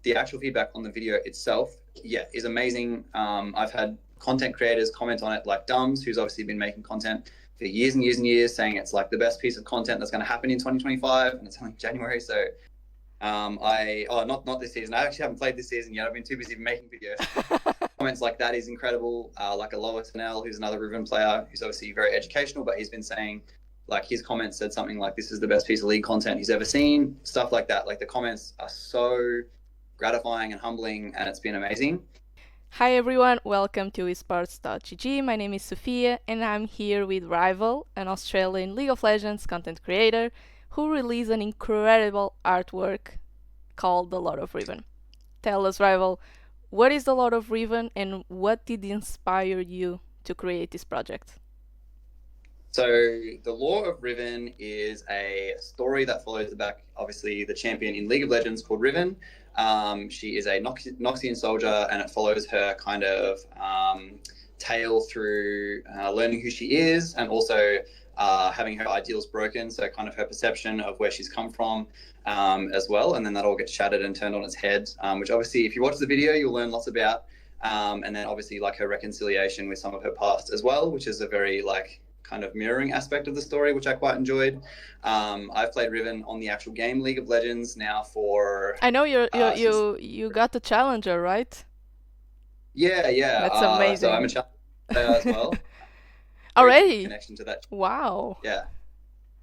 the actual feedback on the video itself, yeah, is amazing. I've had content creators comment on it, like Dums, who's obviously been making content for years and years and years, saying it's like the best piece of content that's going to happen in 2025, and it's only January. So not this season. I actually haven't played this season yet. I've been too busy making videos. Comments like that is incredible. Like a Lois Nell, who's another Riven player, who's obviously very educational, but he's been saying, like, his comments said something like, this is the best piece of League content he's ever seen, stuff like that. Like, the comments are so gratifying and humbling, and it's been amazing. Hi everyone, welcome to EsportsGG. My name is Sofia, and I'm here with Rival, an Australian League of Legends content creator who released an incredible artwork called the Lore of Riven. Tell us, Rival, what is the Lore of Riven and what did inspire you to create this project? So the Lore of Riven is a story that follows obviously the champion in League of Legends called Riven. She is a Noxian soldier, and it follows her kind of tale through learning who she is, and also having her ideals broken, so kind of her perception of where she's come from as well, and then that all gets shattered and turned on its head, which obviously if you watch the video you'll learn lots about, and then obviously like her reconciliation with some of her past as well, which is a very like kind of mirroring aspect of the story, which I quite enjoyed. I've played Riven on the actual game League of Legends now for... I know you got the challenger, right? Yeah. That's amazing. So I'm a challenger player as well. Already? Connection to that. Wow. Yeah.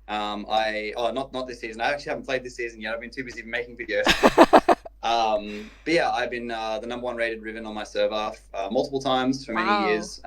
Not this season. I actually haven't played this season yet. I've been too busy making videos. But yeah, I've been the #1 rated Riven on my server multiple times for many years.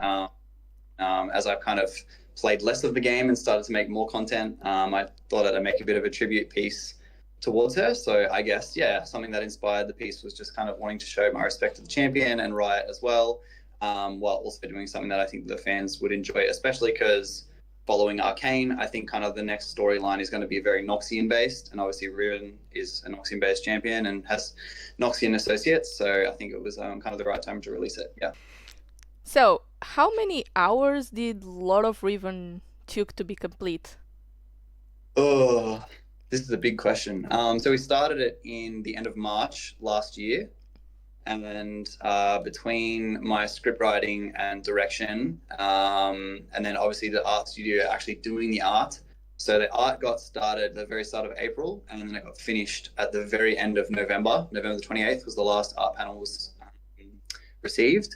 As I've kind of played less of the game and started to make more content, I thought I'd make a bit of a tribute piece towards her. So I guess, yeah, something that inspired the piece was just kind of wanting to show my respect to the champion and Riot as well, while also doing something that I think the fans would enjoy, especially because following Arcane, I think kind of the next storyline is going to be very Noxian based, and obviously Riven is a Noxian based champion and has Noxian associates, so I think it was kind of the right time to release it. Yeah. So, how many hours did Lore of Riven took to be complete? Oh, this is a big question. So we started it in the end of March last year, and between my script writing and direction, and then obviously the art studio actually doing the art. So the art got started at the very start of April, and then it got finished at the very end of November. November the 28th was the last art panel was received.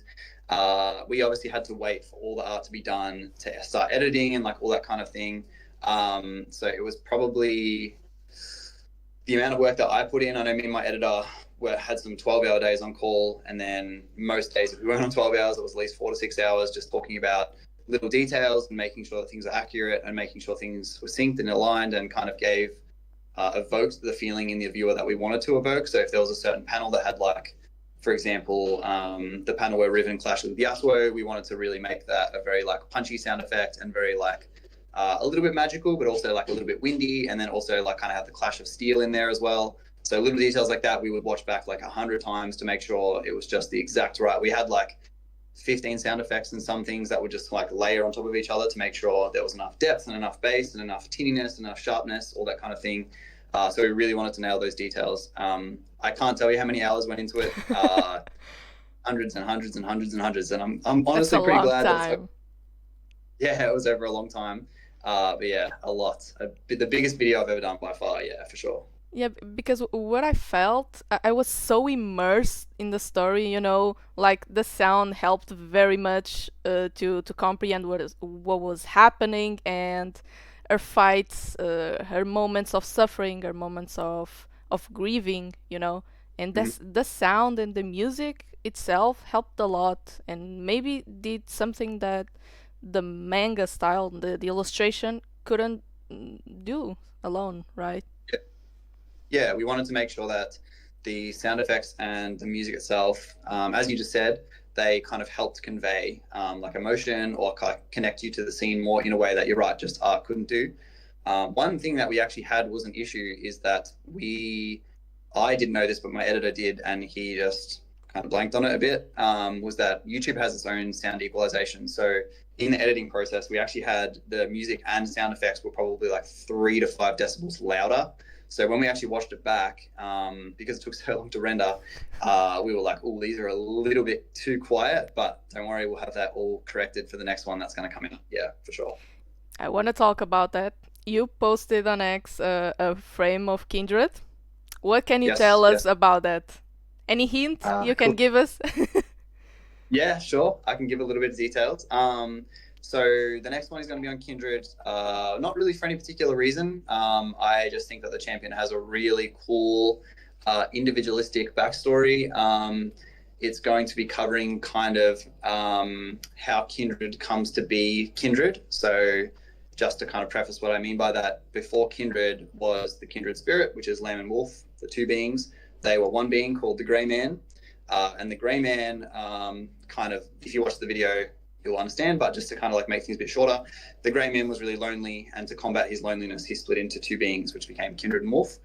We obviously had to wait for all the art to be done to start editing and like all that kind of thing. So it was probably the amount of work that I put in. I know me and my editor had some 12-hour days on call, and then most days if we weren't on 12 hours, it was at least 4 to 6 hours just talking about little details and making sure that things are accurate and making sure things were synced and aligned and kind of evoked the feeling in the viewer that we wanted to evoke. So if there was a certain panel that had like, for example, the panel where Riven clashed with Yasuo, we wanted to really make that a very like punchy sound effect and very like a little bit magical, but also like a little bit windy, and then also like kind of have the clash of steel in there as well. So little details like that we would watch back like 100 times to make sure it was just the exact right. We had like 15 sound effects and some things that would just like layer on top of each other to make sure there was enough depth and enough bass and enough tinniness, enough sharpness, all that kind of thing. So we really wanted to nail those details. I can't tell you how many hours went into it. Hundreds and hundreds and hundreds and hundreds. And I'm honestly pretty glad. Yeah, it was over a long time. But yeah, a lot. The biggest video I've ever done by far, yeah, for sure. Yeah, because what I felt, I was so immersed in the story, you know, like the sound helped very much to comprehend what was happening, and her fights, her moments of suffering, her moments of grieving, you know, and the sound and the music itself helped a lot, and maybe did something that the manga style, the illustration couldn't do alone, right? Yeah, we wanted to make sure that the sound effects and the music itself, as you just said, they kind of helped convey like emotion or connect you to the scene more in a way that you're right, just art couldn't do. One thing that we actually had was an issue is that I didn't know this, but my editor did, and he just kind of blanked on it a bit, was that YouTube has its own sound equalization. So in the editing process, we actually had the music and sound effects were probably like 3 to 5 decibels louder. So when we actually watched it back, because it took so long to render, we were like, oh, these are a little bit too quiet, but don't worry, we'll have that all corrected for the next one that's going to come in. Yeah, for sure. I want to talk about that. You posted on X a frame of Kindred. What can you Yes, tell us yes. about that? Any hint you can Cool. give us? Yeah, sure. I can give a little bit of details. So the next one is going to be on Kindred. Not really for any particular reason. I just think that the champion has a really cool, individualistic backstory. It's going to be covering kind of how Kindred comes to be Kindred. So just to kind of preface what I mean by that, before Kindred was the Kindred Spirit, which is Lamb and Wolf, the two beings. They were one being called the Grey Man. And the Grey Man, kind of, if you watch the video, you'll understand, but just to kind of like make things a bit shorter, the Grey Man was really lonely, and to combat his loneliness, he split into two beings, which became Kindred and Wolf.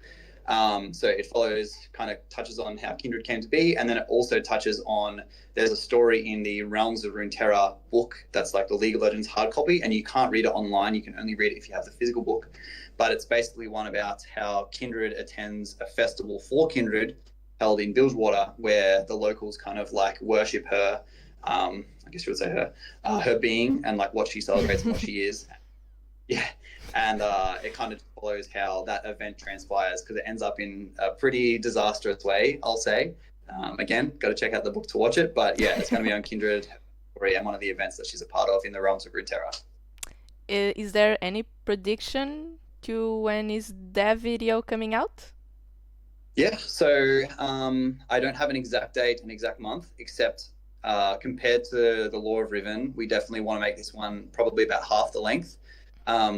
So it follows, kind of touches on how Kindred came to be, and then it also touches on, there's a story in the Realms of Runeterra book that's like the League of Legends hard copy, and you can't read it online, you can only read it if you have the physical book. But it's basically one about how Kindred attends a festival for Kindred held in Bilgewater, where the locals kind of like worship her. I guess you would say her being, and like what she celebrates and what she is. Yeah, and it kind of follows how that event transpires, because it ends up in a pretty disastrous way, I'll say. Again, got to check out the book to watch it, but yeah, it's going to be on Kindred and one of the events that she's a part of in the Realms of Runeterra. Is there any prediction to when is that video coming out? Yeah, so I don't have an exact date, an exact month, except compared to the Lore of Riven, we definitely want to make this one probably about half the length,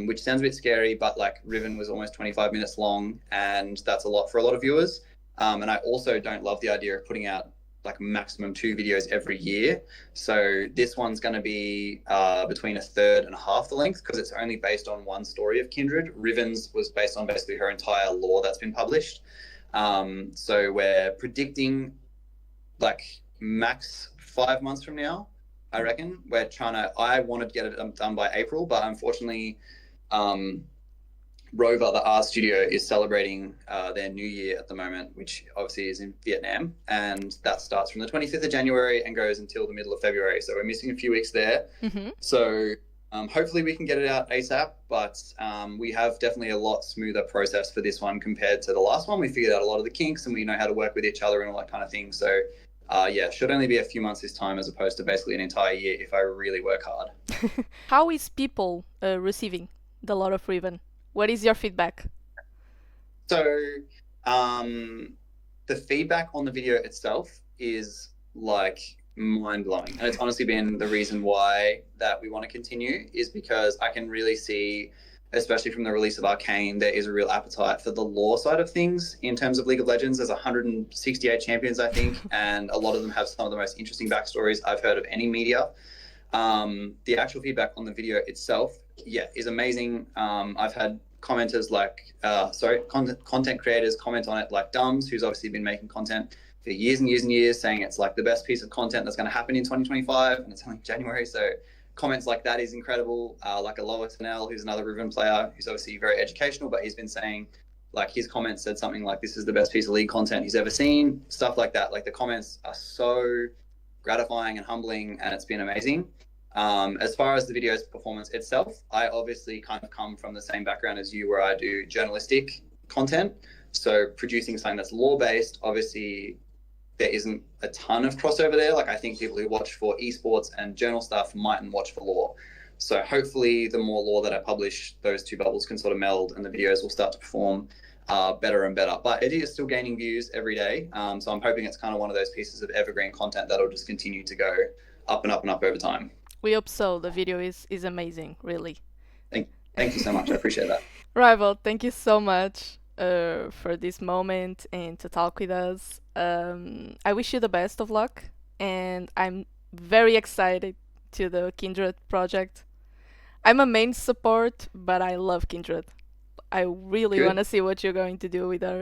which sounds a bit scary, but like Riven was almost 25 minutes long, and that's a lot for a lot of viewers. And I also don't love the idea of putting out like maximum 2 videos every year. So this one's going to be between a third and a half the length, because it's only based on one story of Kindred. Riven's was based on basically her entire lore that's been published. So we're predicting like max 5 months from now, I reckon. I wanted to get it done by April, but unfortunately, Rover, the art studio, is celebrating their new year at the moment, which obviously is in Vietnam. And that starts from the 25th of January and goes until the middle of February. So we're missing a few weeks there. Mm-hmm. So hopefully we can get it out ASAP, but we have definitely a lot smoother process for this one compared to the last one. We figured out a lot of the kinks, and we know how to work with each other and all that kind of thing. So yeah, should only be a few months this time, as opposed to basically an entire year if I really work hard. How is people receiving the Lore of Riven? What is your feedback? So the feedback on the video itself is like mind-blowing, and it's honestly been the reason why that we want to continue, is because I can really see, especially from the release of Arcane, there is a real appetite for the lore side of things. In terms of League of Legends, there's 168 champions, I think, and a lot of them have some of the most interesting backstories I've heard of any media. The actual feedback on the video itself, yeah, is amazing. I've had commenters like, content creators comment on it, like Dums, who's obviously been making content for years and years and years, saying it's like the best piece of content that's going to happen in 2025, and it's only January. So comments like that is incredible. Like a Lower Tanel, who's another Riven player, who's obviously very educational, but he's been saying, like, his comments said something like, this is the best piece of League content he's ever seen, stuff like that. Like, the comments are so gratifying and humbling, and it's been amazing. As far as the video's performance itself, I obviously kind of come from the same background as you, where I do journalistic content. So producing something that's lore-based, obviously there isn't a ton of crossover there. Like, I think people who watch for esports and journal stuff mightn't watch for lore. So hopefully the more lore that I publish, those two bubbles can sort of meld, and the videos will start to perform better and better. But it is still gaining views every day. So I'm hoping it's kind of one of those pieces of evergreen content that'll just continue to go up and up and up over time. We hope so. The video is amazing, really. Thank you so much. I appreciate that. Rival, thank you so much for this moment and to talk with us. I wish you the best of luck, and I'm very excited to the Kindred project. I'm a main support, but I love Kindred. I really want to see what you're going to do with her.